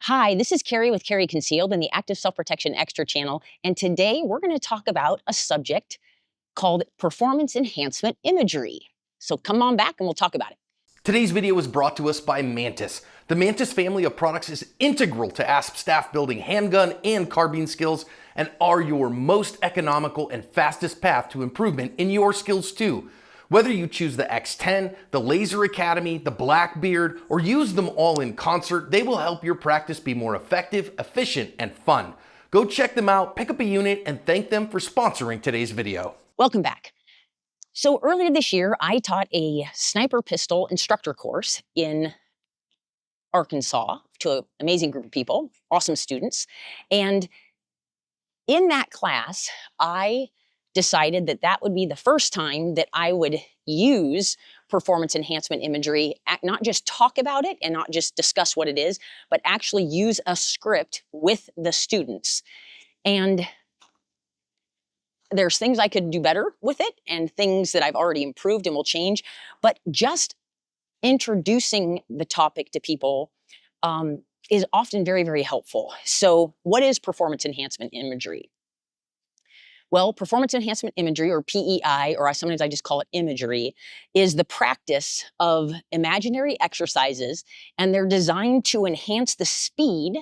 Hi, this is Kaery with Kaery Concealed in the Active Self-Protection Extra channel, and today we're going to talk about a subject called performance enhancement imagery. So come on back and we'll talk about it. Today's video is brought to us by Mantis. The Mantis family of products is integral to ASP staff building handgun and carbine skills and are your most economical and fastest path to improvement in your skills too. Whether you choose the X10, the Laser Academy, the Blackbeard, or use them all in concert, they will help your practice be more effective, efficient, and fun. Go check them out, pick up a unit, and thank them for sponsoring today's video. Welcome back. So earlier this year, I taught a sniper pistol instructor course in Arkansas to an amazing group of people, awesome students. And in that class, I decided that that would be the first time that I would use performance enhancement imagery, not just talk about it and not just discuss what it is, but actually use a script with the students. And there's things I could do better with it and things that I've already improved and will change, but just introducing the topic to people is often very, very helpful. So what is performance enhancement imagery? Well, performance enhancement imagery, or PEI, or sometimes I just call it imagery, is the practice of imaginary exercises, and they're designed to enhance the speed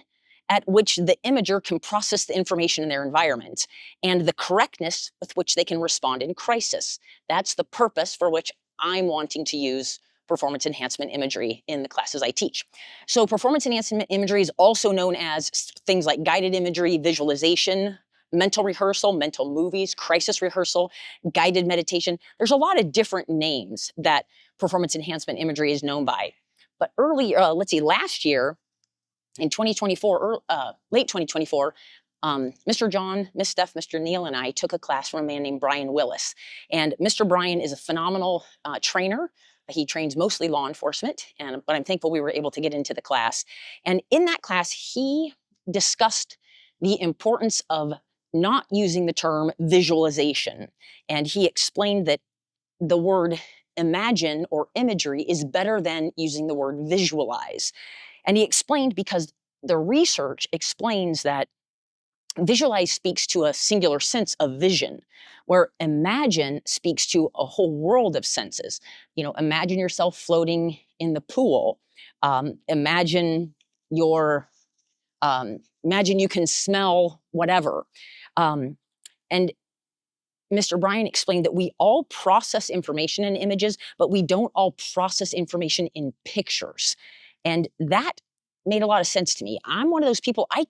at which the imager can process the information in their environment and the correctness with which they can respond in crisis. That's the purpose for which I'm wanting to use performance enhancement imagery in the classes I teach. So performance enhancement imagery is also known as things like guided imagery, visualization, mental rehearsal, mental movies, crisis rehearsal, guided meditation. There's a lot of different names that performance enhancement imagery is known by. But last year, in 2024, late 2024, Mr. John, Miss Steph, Mr. Neil, and I took a class from a man named Brian Willis. And Mr. Brian is a phenomenal trainer. He trains mostly law enforcement, but I'm thankful we were able to get into the class. And in that class, he discussed the importance of not using the term visualization. And he explained that the word imagine or imagery is better than using the word visualize. And he explained because the research explains that visualize speaks to a singular sense of vision, where imagine speaks to a whole world of senses. You know, imagine yourself floating in the pool. Imagine you can smell whatever. And Mr. Brian explained that we all process information in images, but we don't all process information in pictures. And that made a lot of sense to me. I'm one of those people, I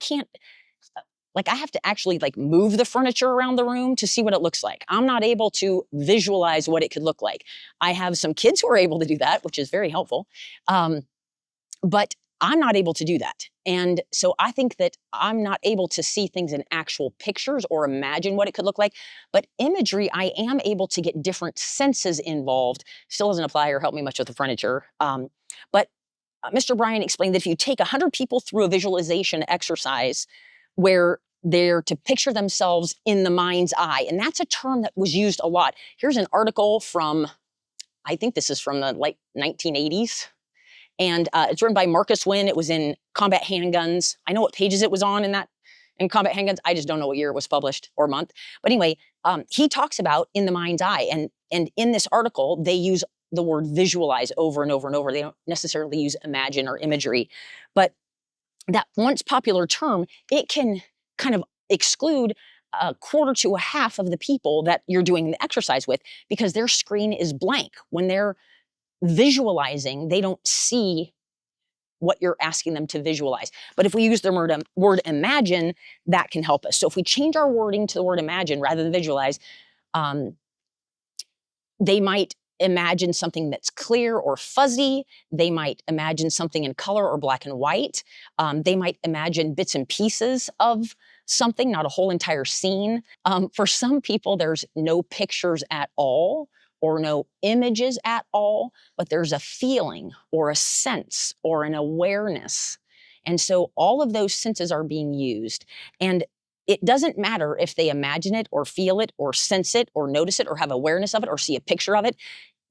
have to actually move the furniture around the room to see what it looks like. I'm not able to visualize what it could look like. I have some kids who are able to do that, which is very helpful. But I'm not able to do that. And so I think that I'm not able to see things in actual pictures or imagine what it could look like. But imagery, I am able to get different senses involved. Still doesn't apply or help me much with the furniture. But Mr. Brian explained that if you take 100 people through a visualization exercise where they're to picture themselves in the mind's eye, and that's a term that was used a lot. Here's an article from, I think this is from the 1980s. And it's written by Marcus Wynn. It was in Combat Handguns. I know what pages it was on in Combat Handguns. I just don't know what year it was published or month. But anyway, he talks about in the mind's eye. And in this article, they use the word visualize over and over and over. They don't necessarily use imagine or imagery. But that once popular term, it can kind of exclude a quarter to a half of the people that you're doing the exercise with because their screen is blank. When they're visualizing, they don't see what you're asking them to visualize. But if we use the word imagine, that can help us. So if we change our wording to the word imagine rather than visualize, they might imagine something that's clear or fuzzy. They might imagine something in color or black and white. They might imagine bits and pieces of something, not a whole entire scene. For some people, there's no pictures at all or no images at all, but there's a feeling or a sense or an awareness. And so all of those senses are being used. And it doesn't matter if they imagine it or feel it or sense it or notice it or have awareness of it or see a picture of it.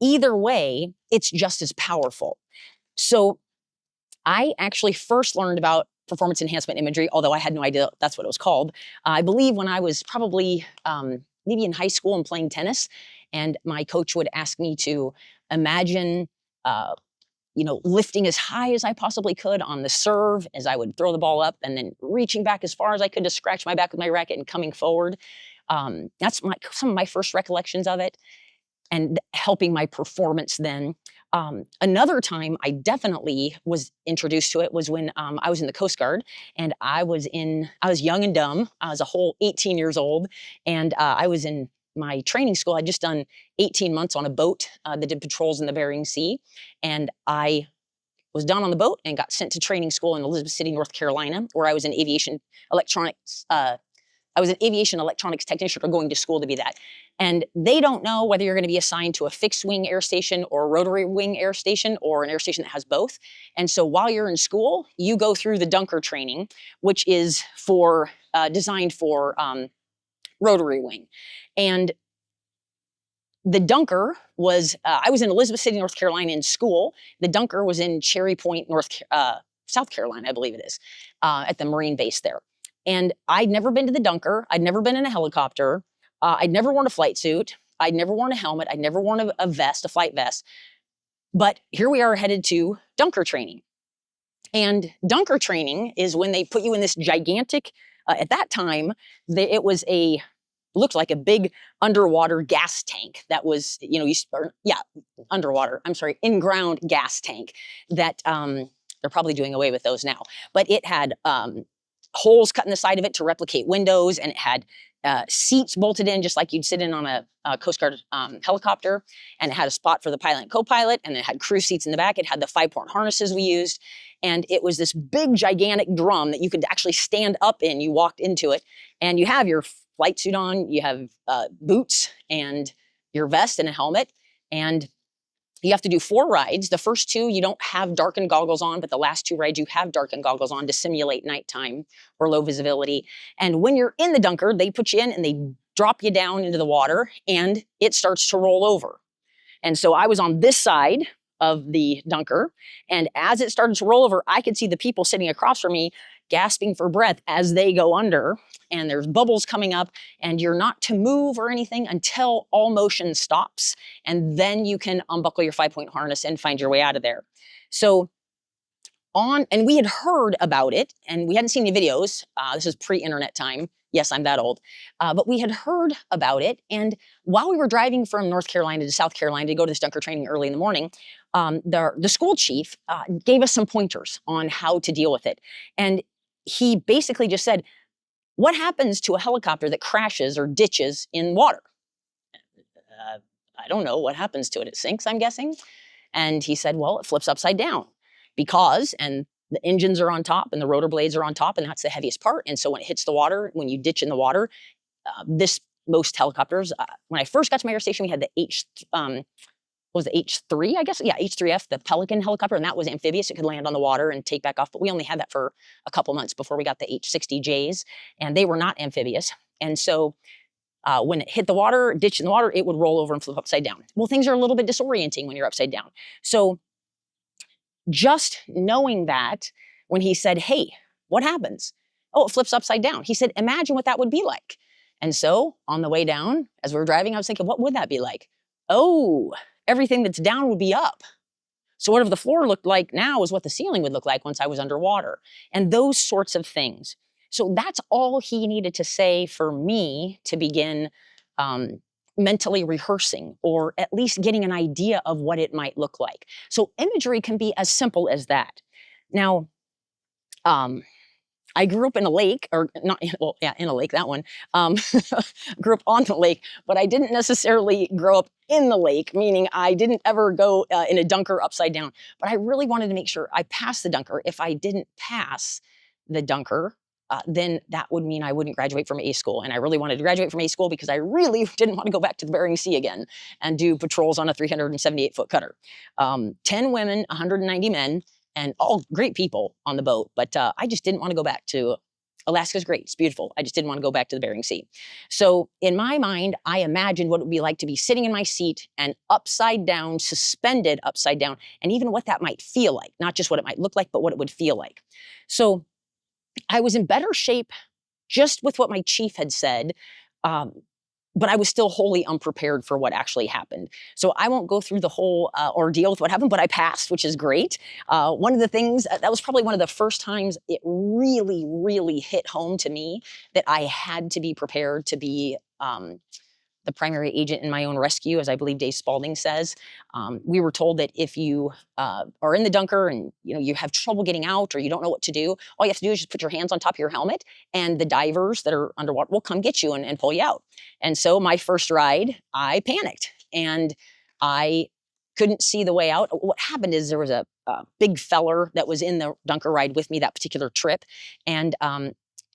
Either way, it's just as powerful. So I actually first learned about performance enhancement imagery, although I had no idea that's what it was called. I believe when I was probably maybe in high school and playing tennis, and my coach would ask me to imagine lifting as high as I possibly could on the serve as I would throw the ball up, and then reaching back as far as I could to scratch my back with my racket and coming forward. That's some of my first recollections of it, and helping my performance then. Another time I definitely was introduced to it was when I was in the Coast Guard, and I was young and dumb. I was a whole 18 years old, and I was in my training school. I'd just done 18 months on a boat that did patrols in the Bering Sea, and I was done on the boat and got sent to training school in Elizabeth City, North Carolina, where I was an aviation electronics technician, or going to school to be that. And they don't know whether you're going to be assigned to a fixed wing air station or a rotary wing air station or an air station that has both. And so while you're in school, you go through the Dunker training, which is designed for rotary wing. And the Dunker was, I was in Elizabeth City, North Carolina in school. The Dunker was in Cherry Point, South Carolina, I believe it is, at the Marine base there. And I'd never been to the Dunker. I'd never been in a helicopter. I'd never worn a flight suit. I'd never worn a helmet. I'd never worn a flight vest. But here we are headed to Dunker training. And Dunker training is when they put you in this gigantic, at that time, looked like a big underwater gas tank that was, in-ground gas tank that they're probably doing away with those now. But it had holes cut in the side of it to replicate windows, and it had seats bolted in just like you'd sit in on a Coast Guard helicopter, and it had a spot for the pilot and co-pilot, and it had crew seats in the back. It had the 5-point harnesses we used, and it was this big gigantic drum that you could actually stand up in. You walked into it, and you have your flight suit on, you have boots and your vest and a helmet, and you have to do 4 rides. The first 2, you don't have darkened goggles on, but the last 2 rides, you have darkened goggles on to simulate nighttime or low visibility. And when you're in the Dunker, they put you in and they drop you down into the water, and it starts to roll over. And so I was on this side of the Dunker, and as it started to roll over, I could see the people sitting across from me gasping for breath as they go under, and there's bubbles coming up, and you're not to move or anything until all motion stops, and then you can unbuckle your 5-point harness and find your way out of there. So and we had heard about it, and we hadn't seen any videos. This is pre-internet time. Yes, I'm that old. But we had heard about it, and while we were driving from North Carolina to South Carolina to go to this Dunker training early in the morning, the school chief gave us some pointers on how to deal with it. And he basically just said, what happens to a helicopter that crashes or ditches in water? I don't know what happens to it. It sinks, I'm guessing. And he said, well, it flips upside down and the engines are on top and the rotor blades are on top, and that's the heaviest part. And so when it hits the water, when you ditch in the water, most helicopters, when I first got to my air station, we had the H3, I guess? Yeah, H3F, the Pelican helicopter, and that was amphibious. It could land on the water and take back off, but we only had that for a couple months before we got the H60Js, and they were not amphibious. And so when it hit the water, ditch in the water, it would roll over and flip upside down. Well, things are a little bit disorienting when you're upside down. So just knowing that, when he said, hey, what happens? Oh, it flips upside down. He said, imagine what that would be like. And so on the way down, as we were driving, I was thinking, what would that be like? Oh, everything that's down would be up. So whatever the floor looked like now is what the ceiling would look like once I was underwater. And those sorts of things. So that's all he needed to say for me to begin mentally rehearsing, or at least getting an idea of what it might look like. So imagery can be as simple as that. Now, I grew up in a lake, or not, well, yeah, in a lake, that one. Grew up on the lake, but I didn't necessarily grow up in the lake, meaning I didn't ever go in a Dunker upside down. But I really wanted to make sure I passed the Dunker. If I didn't pass the Dunker, then that would mean I wouldn't graduate from A school. And I really wanted to graduate from A school because I really didn't want to go back to the Bering Sea again and do patrols on a 378-foot cutter. 10 women, 190 men, and all great people on the boat. But I just didn't want to go back to, Alaska's great, it's beautiful. I just didn't want to go back to the Bering Sea. So in my mind, I imagined what it would be like to be sitting in my seat and upside down, suspended upside down, and even what that might feel like. Not just what it might look like, but what it would feel like. So I was in better shape just with what my chief had said, um, but I was still wholly unprepared for what actually happened. So I won't go through the whole ordeal with what happened, but I passed, which is great. One of the things, that was probably one of the first times it really, really hit home to me that I had to be prepared to be the primary agent in my own rescue, as I believe Dave Spalding says. We were told that if you are in the dunker and you have trouble getting out or you don't know what to do, all you have to do is just put your hands on top of your helmet, and the divers that are underwater will come get you and pull you out. And so my first ride, I panicked and I couldn't see the way out. What happened is there was a big feller that was in the dunker ride with me that particular trip, and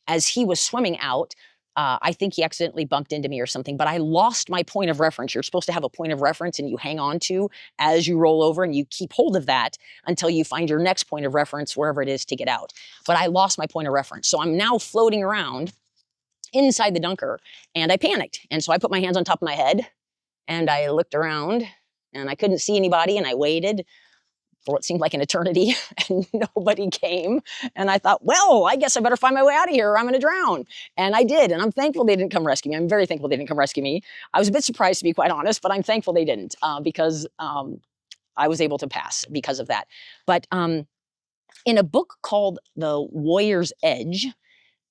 as he was swimming out, I think he accidentally bumped into me or something, but I lost my point of reference. You're supposed to have a point of reference and you hang on to as you roll over, and you keep hold of that until you find your next point of reference, wherever it is, to get out. But I lost my point of reference. So I'm now floating around inside the dunker, and I panicked. And so I put my hands on top of my head and I looked around and I couldn't see anybody, and I waited for what seemed like an eternity, and nobody came. And I thought, well, I guess I better find my way out of here or I'm going to drown. And I did. And I'm thankful they didn't come rescue me. I'm very thankful they didn't come rescue me. I was a bit surprised, to be quite honest, but I'm thankful they didn't, because I was able to pass because of that. But in a book called The Warrior's Edge,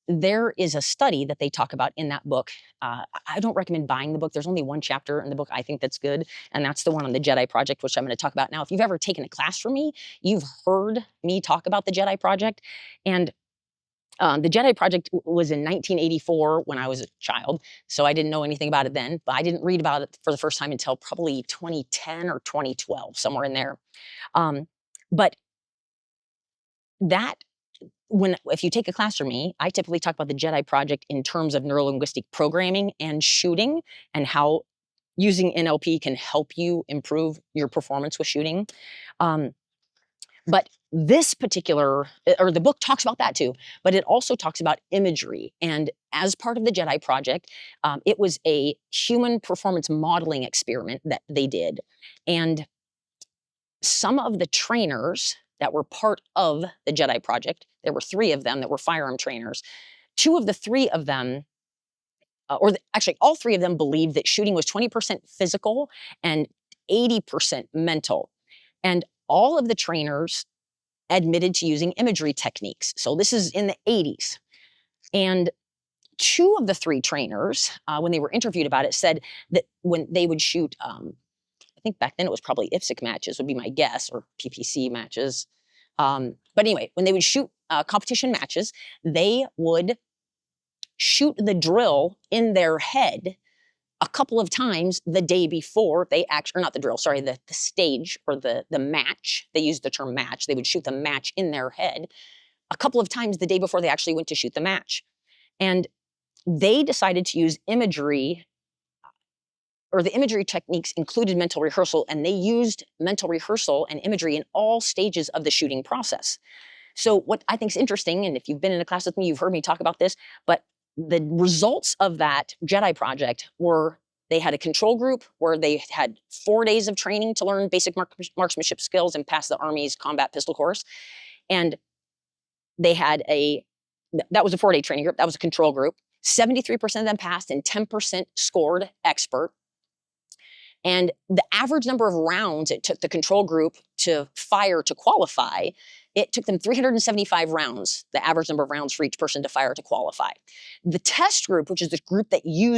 there is a study that they talk about in that book. I don't recommend buying the book. There's only one chapter in the book I think that's good, and that's the one on the Jedi Project, which I'm going to talk about now. If you've ever taken a class from me, you've heard me talk about the Jedi Project. And the Jedi Project was in 1984 when I was a child, so I didn't know anything about it then, but I didn't read about it for the first time until probably 2010 or 2012, somewhere in there. But that if you take a class from me, I typically talk about the Jedi Project in terms of neurolinguistic programming and shooting, and how using NLP can help you improve your performance with shooting. But this particular, or the book talks about that too, but it also talks about imagery. And as part of the Jedi Project, it was a human performance modeling experiment that they did. And some of the trainers that were part of the Jedi Project, there were 3 of them that were firearm trainers. 2 of the 3 of them, actually all 3 of them, believed that shooting was 20% physical and 80% mental. And all of the trainers admitted to using imagery techniques. So this is in the 80s. And 2 of the 3 trainers, when they were interviewed about it, said that when they would shoot, I think back then it was probably IPSC matches, would be my guess, or PPC matches. But anyway, when they would shoot competition matches, they would shoot the drill in their head a couple of times the day before they actually, or not the drill, sorry, the stage or the match. They used the term match. They would shoot the match in their head a couple of times the day before they actually went to shoot the match. And they decided to use imagery, or the imagery techniques included mental rehearsal, and they used mental rehearsal and imagery in all stages of the shooting process. So what I think is interesting, and if you've been in a class with me, you've heard me talk about this, but the results of that Jedi Project were, they had a control group where they had 4 days of training to learn basic marksmanship skills and pass the Army's combat pistol course. And they had that was a 4-day training group. That was a control group. 73% of them passed and 10% scored expert. And the average number of rounds it took the control group to fire to qualify, it took them 375 rounds, the average number of rounds for each person to fire to qualify. The test group, which is the group that used